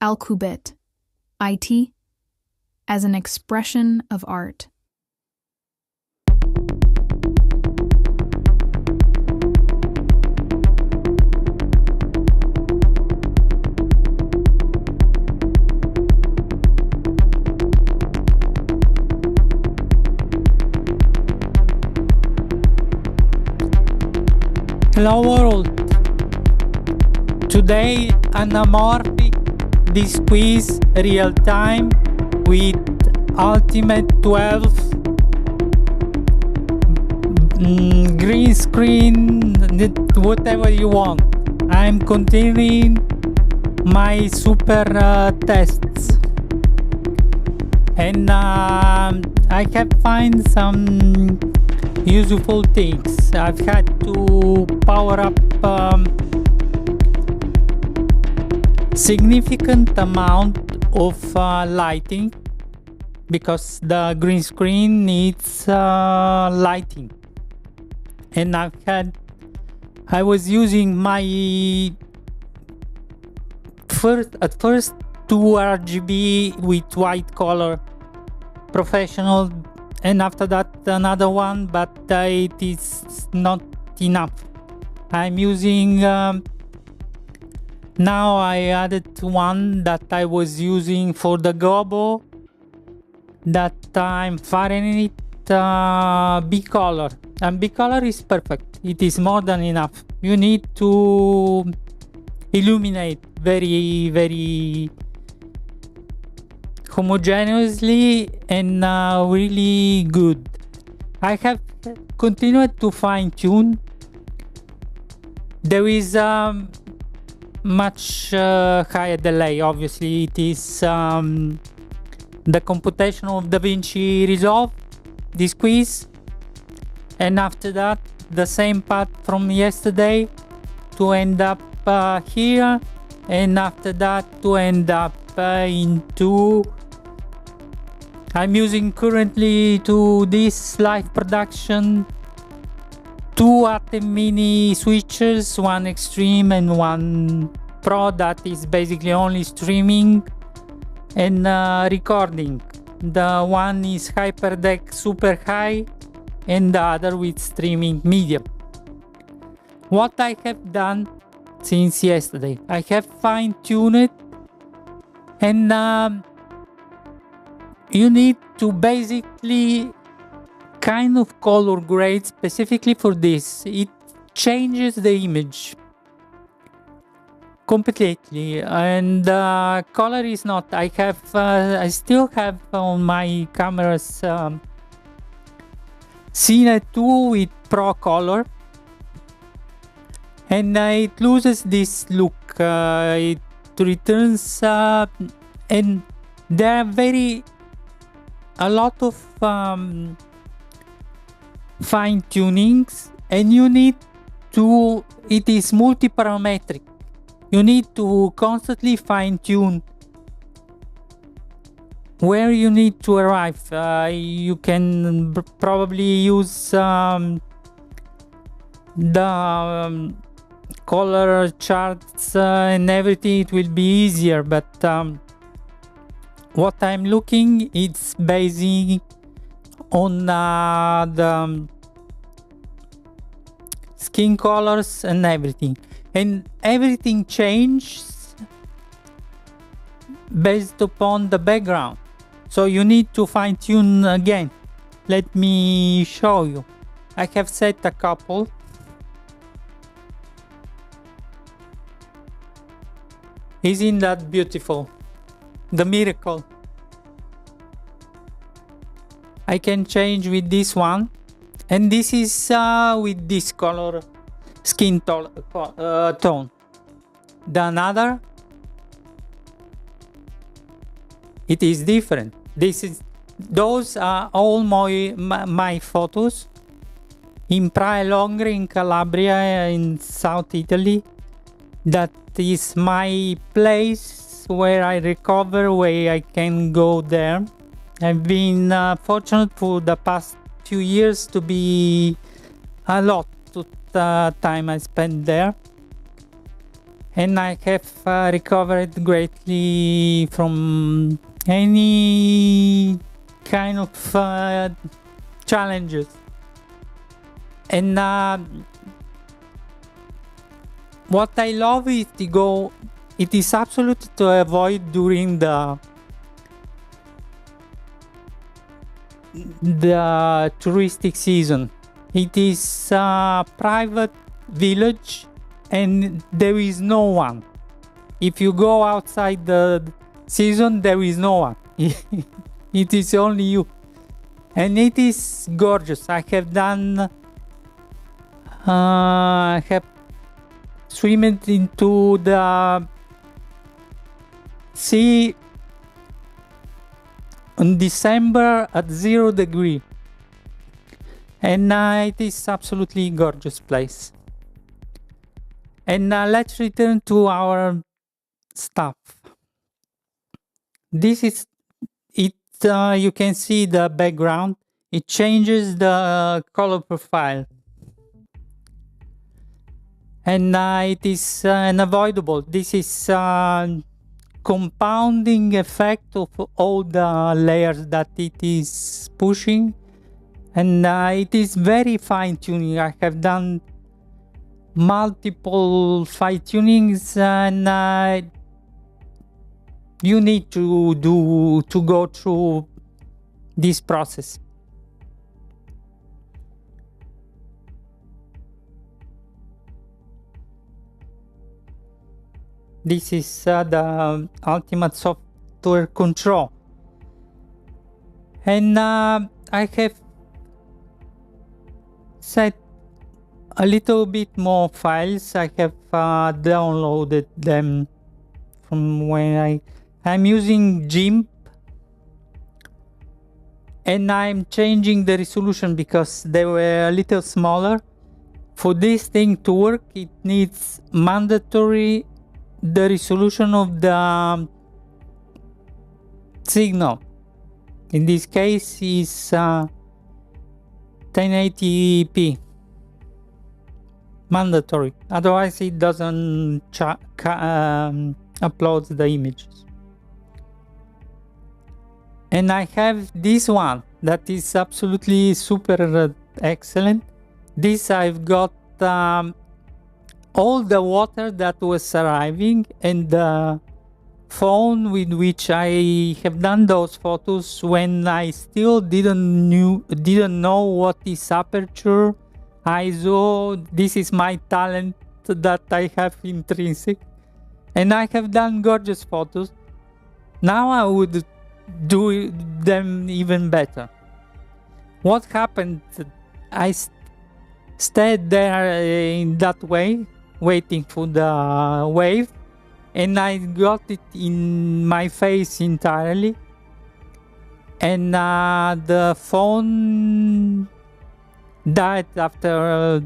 Alqubit, IT, as an expression of art. Hello world! Today Anamorphic Desqueeze real time with Ultimatte 12 green screen, whatever you want. I'm continuing my super tests, and I have find some useful things. I've had to power up significant amount of lighting because the green screen needs lighting, and I was using my at first 2 RGB with white color professional, and after that another one, but it is not enough. I'm using now I added one that I was using for the gobo, that I'm firing it B color, and B color is perfect. It is more than enough. You need to illuminate very homogeneously and really good. I have continued to fine tune. There is much higher delay. Obviously it is the computation of DaVinci Resolve, Desqueeze, and after that the same path from yesterday to end up here, and after that to end up into I'm using currently to this live production 2 Atom Mini switches, one Extreme and one Pro, that is basically only streaming and recording. The one is HyperDeck Super High and the other with streaming medium. What I have done since yesterday, I have fine-tuned it, and you need to basically kind of color grade specifically for this. It changes the image completely, and color is not. I still have on my cameras Cine 2 with Pro Color, and it loses this look. It returns, and there are a lot of fine tunings, and you need to, it is multi-parametric. You need to constantly fine tune where you need to arrive. You can probably use the color charts and everything. It will be easier, but what I'm looking, it's basing on the skin colors and everything, and everything changes based upon the background, so you need to fine tune again. Let me show you. I have set a couple. Isn't that beautiful? The miracle. I can change with this one, and this is with this color skin tone. The another, it is different. Those are all my photos in Praia Longre in Calabria in South Italy. That is my place where I recover, where I can go there. I've been fortunate for the past few years to be a lot of the time I spent there, and I have recovered greatly from any kind of challenges. And what I love is to go, it is absolute to avoid during the touristic season. It is a private village and there is no one. If you go outside the season, there is no one. It is only you. And it is gorgeous. I have done, I have swimmed into the sea in December at 0 degrees. And it is absolutely gorgeous place. And let's return to our stuff. This is it. You can see the background. It changes the color profile. And it is unavoidable. This is compounding effect of all the layers that it is pushing. And it is very fine tuning. I have done multiple fine tunings, and you need to go through this process. This is the Ultimatte Software Control, and I have set a little bit more files. I have downloaded them from when I'm using GIMP, and I'm changing the resolution because they were a little smaller. For this thing to work, it needs mandatory the resolution of the signal. In this case is 1080p. Mandatory, otherwise it doesn't upload the images. And I have this one that is absolutely super excellent. This I've got all the water that was arriving and the phone with which I have done those photos when I still didn't know what is aperture, ISO. This is my talent that I have intrinsic, and I have done gorgeous photos. Now I would do them even better. What happened? I stayed there in that way, waiting for the wave, and I got it in my face entirely, and the phone died after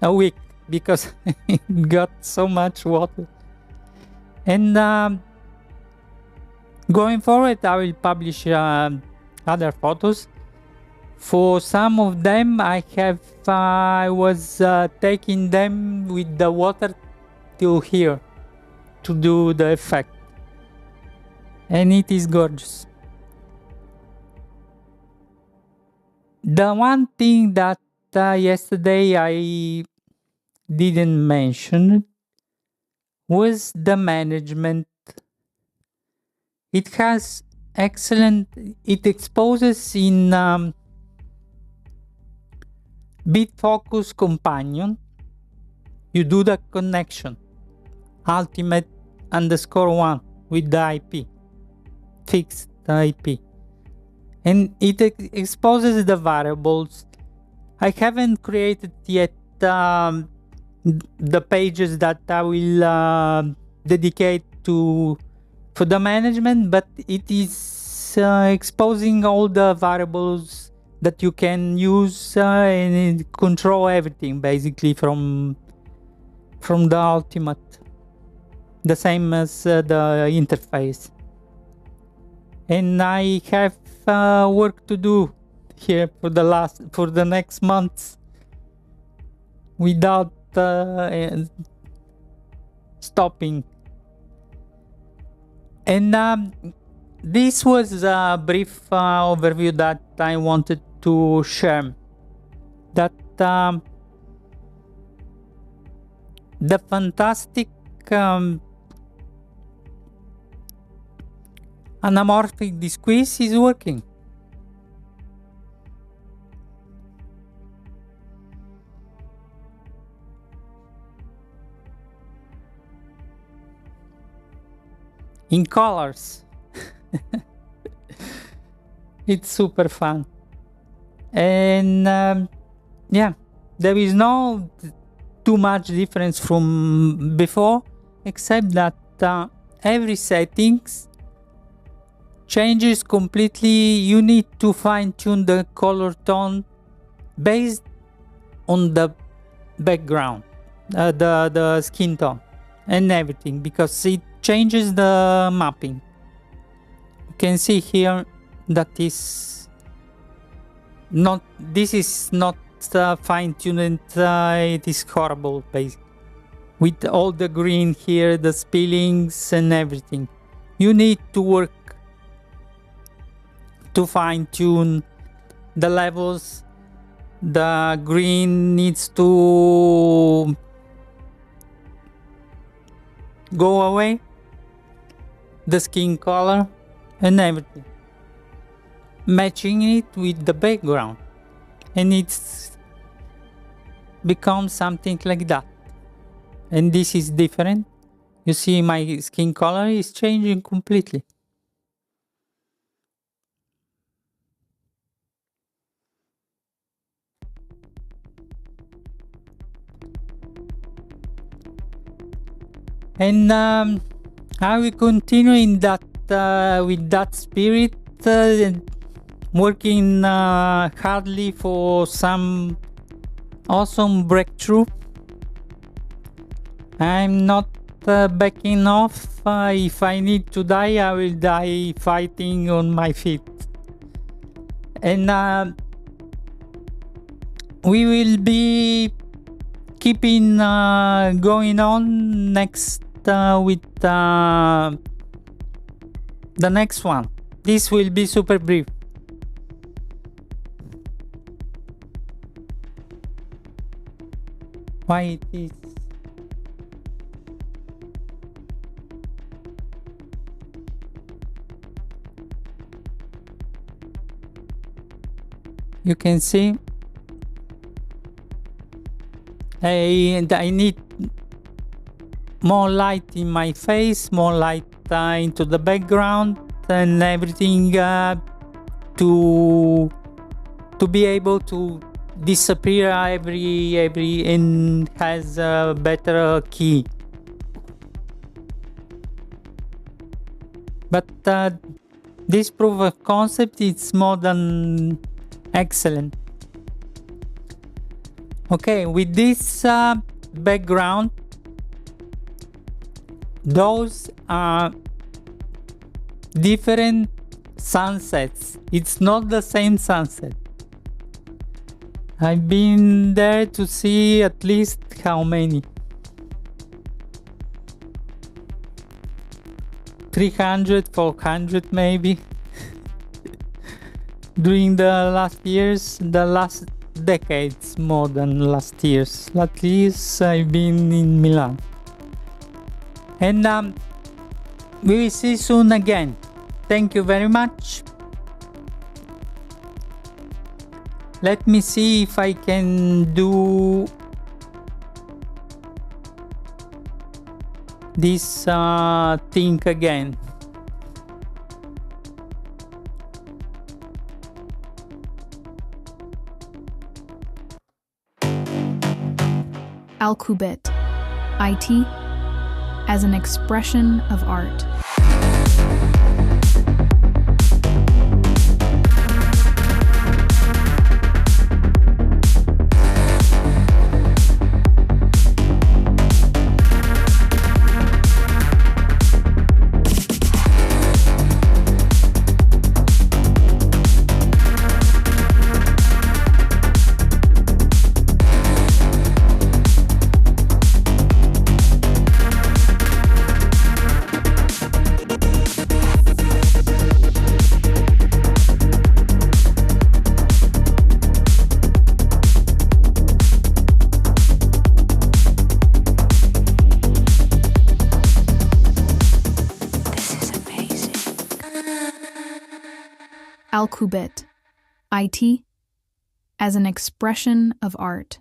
a week because it got so much water. And going forward, I will publish other photos. For some of them, I was taking them with the water till here to do the effect, and it is gorgeous. The one thing that yesterday I didn't mention was the management. It has excellent, it exposes in Bitfocus companion. You do the connection Ultimatte_1 with the IP, fixed IP, and it exposes the variables. I haven't created yet the pages that I will dedicate for the management, but it is exposing all the variables that you can use and control everything basically from the Ultimatte, the same as the interface. And I have work to do here for the next months without stopping. And this was a brief overview that I wanted to share. That the fantastic anamorphic Desqueeze is working. In colors. It's super fun. And yeah, there is no too much difference from before, except that every settings changes completely. You need to fine-tune the color tone based on the background, the skin tone and everything, because it changes the mapping. You can see here that this is not fine-tuned. It is horrible, basically, with all the green here, the spillings and everything. You need to work to fine-tune the levels. The green needs to go away, the skin color and everything, matching it with the background, and it's becomes something like that. And this is different. You see, my skin color is changing completely. And I will continue in that with that spirit, working hardly for some awesome breakthrough. I'm not backing off. If I need to die, I will die fighting on my feet. And we will be keeping going on next with the next one. This will be super brief. Why it is? You can see I need more light in my face, more light into the background and everything to be able to disappear every and has a better key. But this proof of concept is more than excellent. Okay, with this background, those are different sunsets. It's not the same sunset. I've been there to see at least how many? 300, 400 maybe. During the last years, the last decades, more than last years. At least I've been in Milan. And we will see soon again. Thank you very much. Let me see if I can do this thing again. Alqubit, IT as an expression of art. Alqubit, IT as an expression of art.